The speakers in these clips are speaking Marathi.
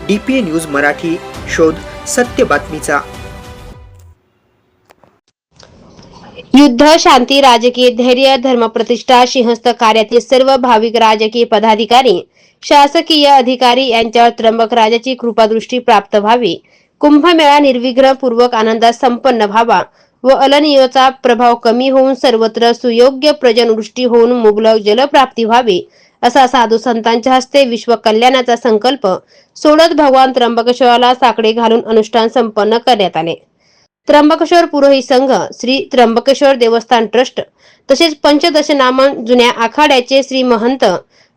DPA न्यूज मराठी, शोध सत्य बातमीचा। युद्ध, शांती, राजकीय धैर्य, धर्मप्रतिष्ठा, सिंहस्थ कार्यातील सर्व भाविक, राजकीय पदाधिकारी, शासकीय अधिकारी यांच्यावर त्र्यंबकराजाची कृपादृष्टी प्राप्त व्हावी, कुंभमेळा निर्विघ्न पूर्वक आनंदात संपन्न व्हावा व अल-नियोचा प्रभाव कमी होऊन सर्वत्र सुयोग्य पर्जनवृष्टी होऊन मुबलक जलप्राप्ती व्हावी, असा साधू संतांच्या हस्ते विश्व कल्याणाचा संकल्प सोडत भगवान त्र्यंबकेश्वराला साकडे घालून अनुष्ठान संपन्न करण्यात आले। त्र्यंबकेश्वर पुरोहित संघ, श्री त्र्यंबकेश्वर देवस्थान ट्रस्ट तसेच पंचदशनामन जुन्या आखाड्याचे श्री महंत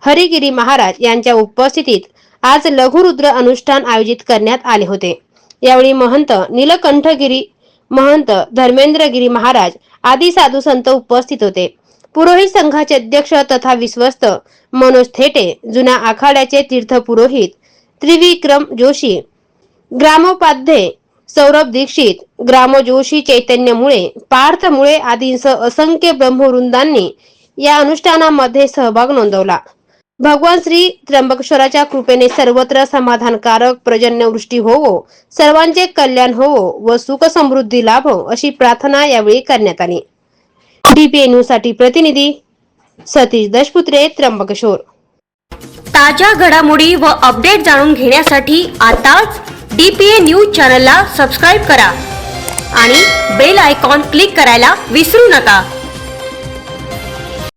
हरिगिरी महाराज यांच्या उपस्थितीत आज लघुरुद्र अनुष्ठान आयोजित करण्यात आले होते। यावेळी महंत नीलकंठगिरी, महंत धर्मेंद्रगिरी महाराज आदी साधू संत उपस्थित होते। पुरोहित संघाचे अध्यक्ष तथा विश्वस्त मनोज थेटे, जुन्या आखाड्याचे तीर्थ पुरोहित त्रिविक्रम जोशी, ग्रामोपाध्ये सौरभ दीक्षित, ग्रामजोशी चैतन्य मुळे, पार्थ मुळे आदींसह असंख्य ब्रह्मवृंदांनी या अनुष्ठानामध्ये सहभाग नोंदवला। भगवान श्री त्र्यंबकेश्वराच्या कृपेने सर्वत्र समाधानकारक पर्जन्यवृष्टी होवो, सर्वांचे कल्याण होवो व सुख समृद्धी लाभो अशी प्रार्थना यावेळी करण्यात आली। DPA न्यूज साठी प्रतिनिधी सतीश दशपुत्रे, त्र्यंबकेश्वर। ताज्या घडामोडी व अपडेट जाणून घेण्यासाठी आताच DPA न्यूज चॅनलला सबस्क्राइब करा आणि बेल आयकॉन क्लिक करायला विसरू नका।